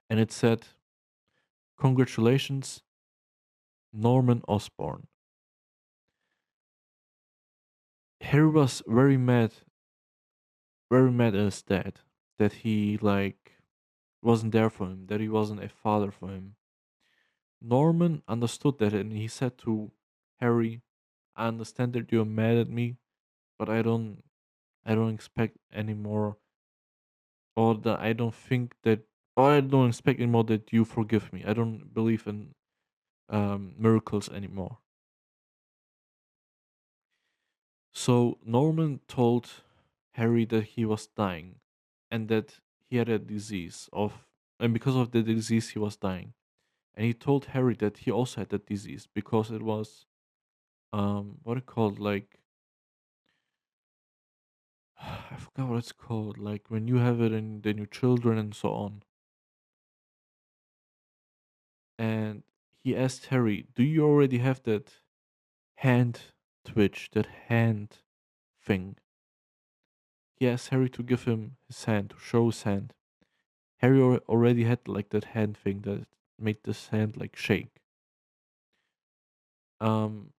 and it said, "Congratulations, Norman Osborn." Harry was very mad at his dad that he like wasn't there for him, that he wasn't a father for him. Norman understood that and he said to Harry, "I understand that you're mad at me, but I don't expect any more or that I don't think that or I don't expect anymore that you forgive me. I don't believe in miracles anymore." So Norman told Harry that he was dying and that he had a disease of and because of the disease he was dying. And he told Harry that he also had that disease because it was what it called like I forgot what it's called, like when you have it in then your children and so on. And he asked Harry, "Do you already have that hand twitch, that hand thing?" He asked Harry to give him his hand, to show his hand. Harry already had like that hand thing that made this hand like shake. Um,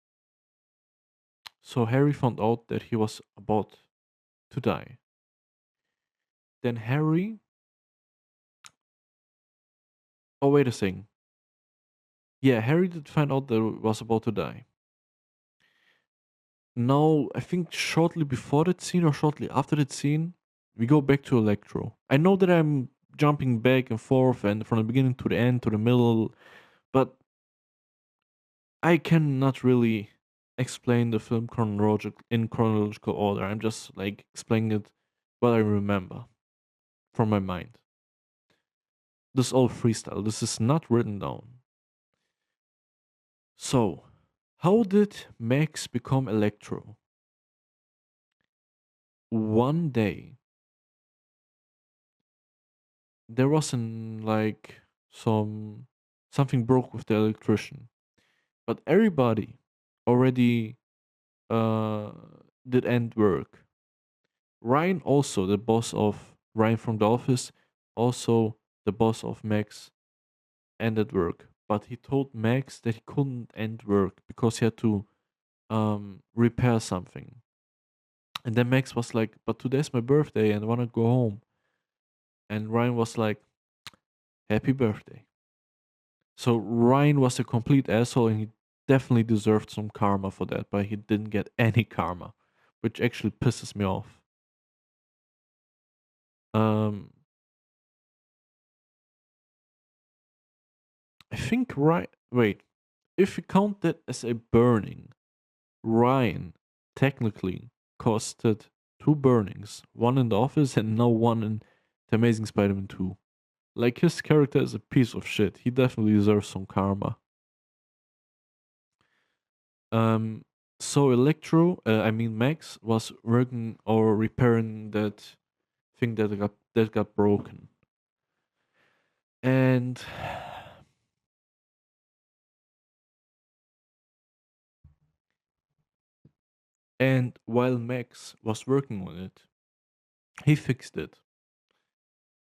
so Harry found out that he was about to die. Then Harry, oh wait a second, yeah, Harry did find out that he was about to die. Now, I think shortly before that scene or shortly after that scene, we go back to Electro. I know that I'm jumping back and forth and from the beginning to the end to the middle, but I cannot really explain the film in chronological order. I'm just like explaining it what I remember from my mind. This is all freestyle. This is not written down. So, how did Max become Electro? One day, there was an like something broke with the electrician, but everybody already uh did end work. Ryan also the boss of Ryan from the office, also the boss of Max, ended work, but he told Max that he couldn't end work because he had to repair something. And then Max was like, "But today's my birthday and I want to go home." And Ryan was like, "Happy birthday." So Ryan was a complete asshole and he definitely deserved some karma for that, but he didn't get any karma, which actually pisses me off. Um, I think right. Wait, if you count that as a burning, Ryan technically costed two burnings, one in the office and now one in The Amazing Spider-Man 2. Like his character is a piece of shit. He definitely deserves some karma. Um, so Electro, I mean Max, was working or repairing that thing that got broken, and while Max was working on it, he fixed it.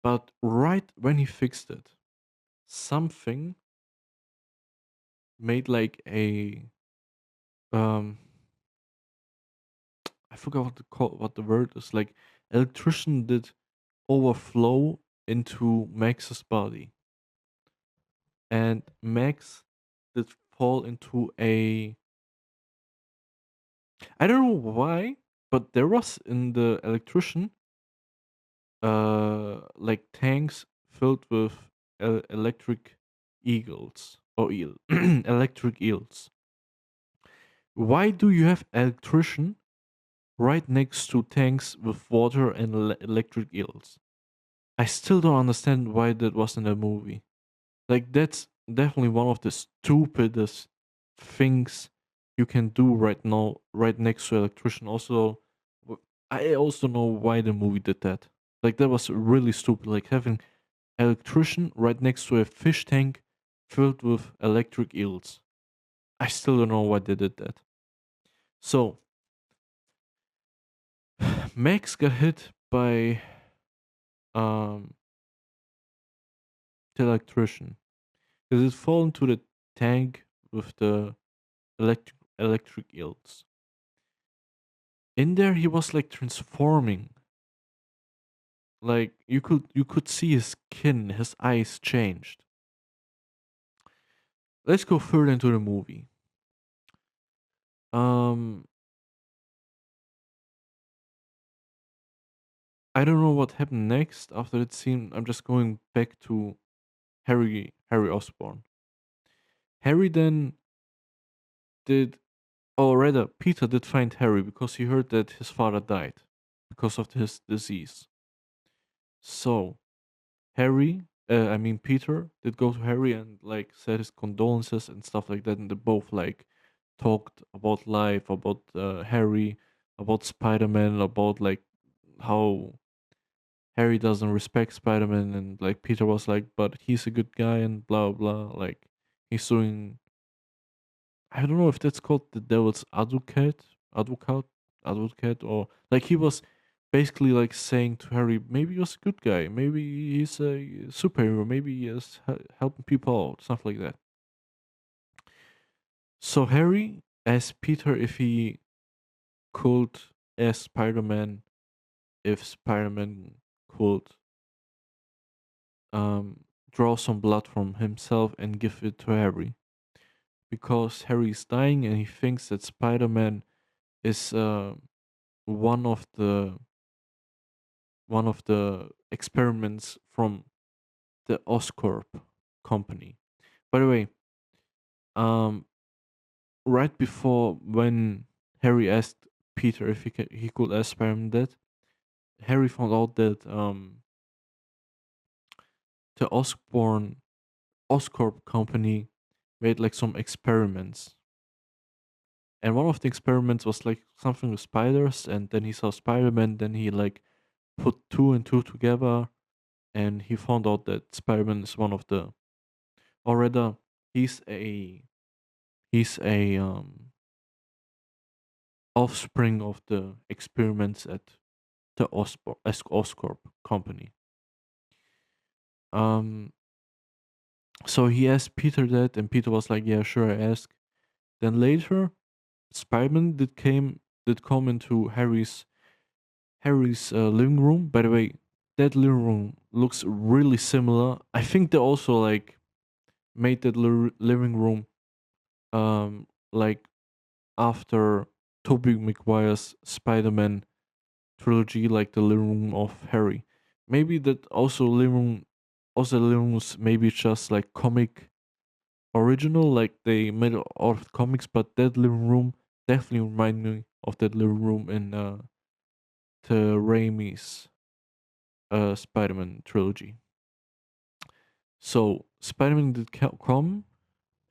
But right when he fixed it, something made like a um I forgot what the word is, like electrician did overflow into Max's body, and Max did fall into a I don't know why, but there was in the electrician like tanks filled with electric eagles or electric eels. Why do you have electrician right next to tanks with water and electric eels? I still don't understand why that was in the movie. Like that's definitely one of the stupidest things you can do right now, right next to electrician. Also, I also know why the movie did that. Like that was really stupid. Like having electrician right next to a fish tank filled with electric eels. I still don't know why they did that. So Max got hit by um the electrician, because it fall into the tank with the electric eels. In there, he was like transforming. Like you could see his skin, his eyes changed. Let's go further into the movie. Um, I don't know what happened next after that scene. I'm just going back to Harry Osborn. Harry then did, or rather, Peter did find Harry because he heard that his father died because of his disease. So I mean Peter, did go to Harry and like said his condolences and stuff like that, and they both like talked about life, about Harry, about Spider-Man, about like how Harry doesn't respect Spider-Man, and like Peter was like, but he's a good guy and blah blah. Like he's doing. I don't know if that's called the devil's advocate, advocate, or like he was basically like saying to Harry, maybe he's a good guy, maybe he's a superhero, maybe he is helping people out, stuff like that. So Harry asked Peter if he could ask Spider-Man if Spider-Man could draw some blood from himself and give it to Harry because Harry is dying and he thinks that Spider-Man is one of the one of the experiments from the Oscorp company. By the way, um, right before when Harry asked Peter if he could experiment that, Harry found out that the Oscorp company made like some experiments, and one of the experiments was like something with spiders, and then he saw Spider-Man, then he like put two and two together, and he found out that Spider-Man is one of the, or rather, he's a he's a offspring of the experiments at the Oscorp company. Um, so he asked Peter that, and Peter was like, "Yeah, sure, I ask." Then later, Spider-Man did come into Harry's living room. By the way, that living room looks really similar. I think they also like made that living room like after Tobey Maguire's Spider-Man trilogy, like the living room of Harry. Maybe that also living rooms maybe just like comic original, like they made it out of comics, but that living room definitely remind me of that living room in the Raimi's Spider-Man trilogy. So Spider-Man did come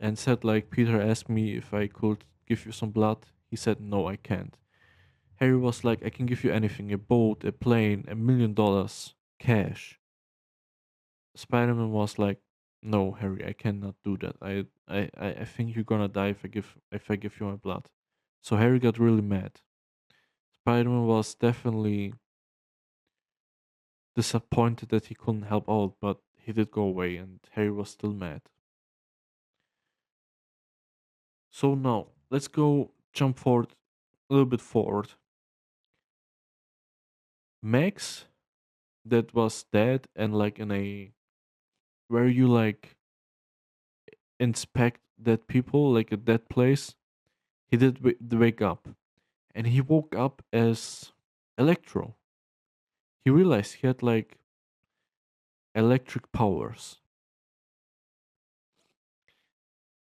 and said like Peter asked me if I could give you some blood. He said no, I can't. Harry was like, I can give you anything, a boat, a plane, $1 million cash. Spider-Man was like, no, Harry, I cannot do that. I think you're gonna die if I give you my blood. So Harry got really mad. Spider-Man was definitely disappointed that he couldn't help out, but he did go away and Harry was still mad. So now let's go jump forward a little bit forward. Max that was dead and like in a where you like inspect dead people like a dead place, he did wake up, and he woke up as Electro. He realized he had like electric powers.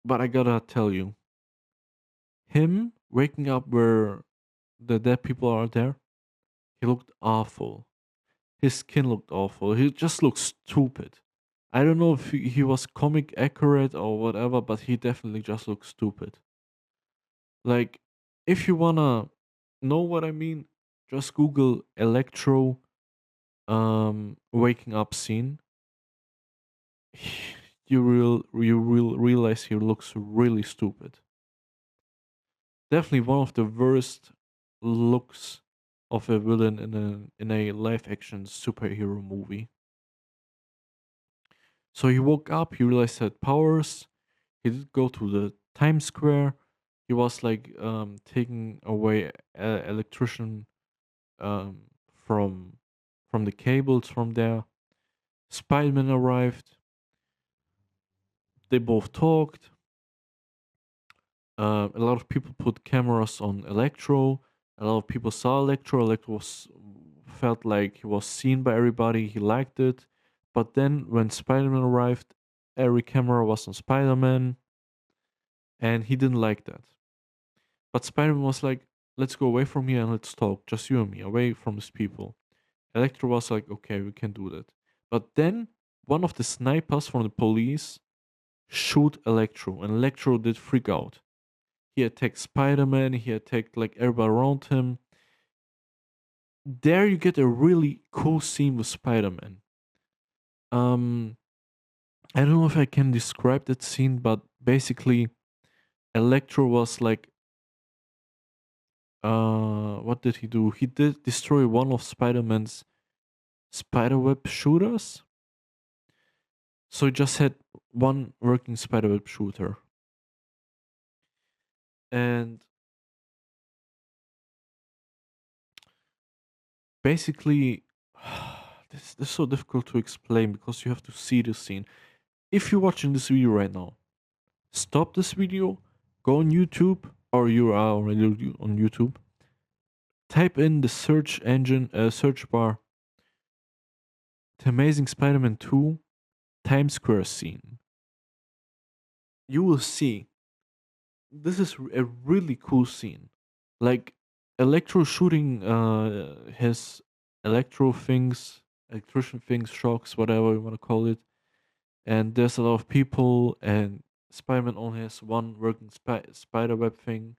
But I gotta tell you, him waking up where the dead people are there, he looked awful. His skin looked awful. He just looked stupid. I don't know if he was comic accurate or whatever, but he definitely just looked stupid. Like, if you wanna know what I mean, just Google Electro waking up scene. You will realize he looks really stupid. Definitely one of the worst looks of a villain in a live action superhero movie. So he woke up, he realized he had powers. He did go to the Times Square. He was like taking away electrician um, from from the cables from there. Spiderman arrived. They both talked. A lot of people put cameras on Electro. A lot of people saw Electro. Electro felt like he was seen by everybody. He liked it. But then when Spider-Man arrived, every camera was on Spider-Man, and he didn't like that. But Spider-Man was like, "Let's go away from here and let's talk, just you and me, away from these people." Electro was like, "Okay, we can do that." But then one of the snipers from the police shoot Electro, and Electro did freak out. He attacked Spider-Man, he attacked like everybody around him. There you get a really cool scene with Spider-Man. Um I don't know if I can describe that scene, but basically Electro was like what did he do? He did destroy one of Spider-Man's spiderweb shooters. So he just had one working spiderweb shooter. And basically this is so difficult to explain because you have to see the scene. If you're watching this video right now, stop this video, go on YouTube, or you are already on YouTube, type in the search engine, search bar, The Amazing Spider-Man 2 Times Square scene. You will see this is a really cool scene. Like Electro shooting his electro things, electrician things, shocks, whatever you want to call it. And there's a lot of people, and Spider-Man only has one working spider web thing.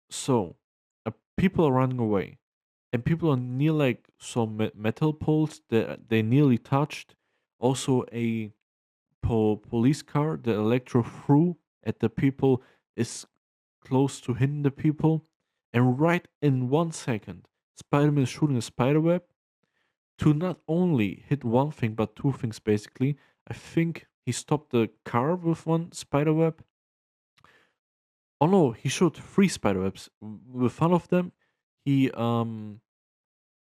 So, people are running away, and people are near like some metal poles that they nearly touched. Also, a police car that Electro threw at the people is close to hitting the people, and right in 1 second, Spider-Man is shooting a spider web to not only hit one thing but two things basically. I think he stopped the car with one spider web. Oh no, he shot three spiderwebs. With one of them, he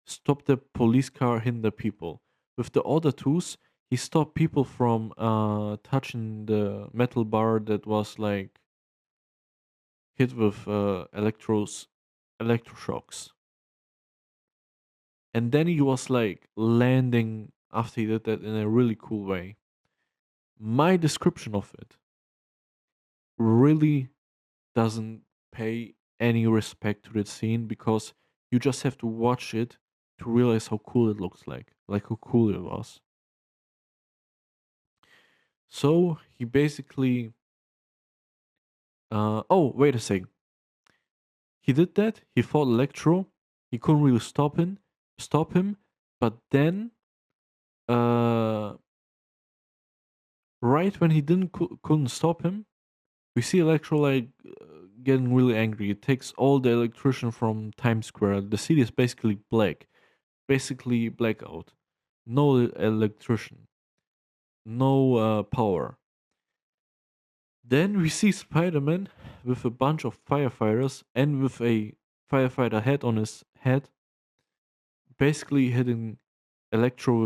stopped the police car hitting the people. With the other twos, he stopped people from touching the metal bar that was like hit with electroshocks. And then he was like landing after he did that in a really cool way. My description of it really doesn't pay any respect to that scene because you just have to watch it to realize how cool it looks like how cool it was. So he basically, oh wait a second, he did that. He fought Electro. He couldn't really stop him. But then, uh, right when he didn't couldn't stop him, we see Electro like getting really angry. It takes all the electrician from Times Square. The city is basically black, basically blackout. No electrician, no power. Then we see Spider-Man with a bunch of firefighters and with a firefighter hat on his head, basically hitting Electro with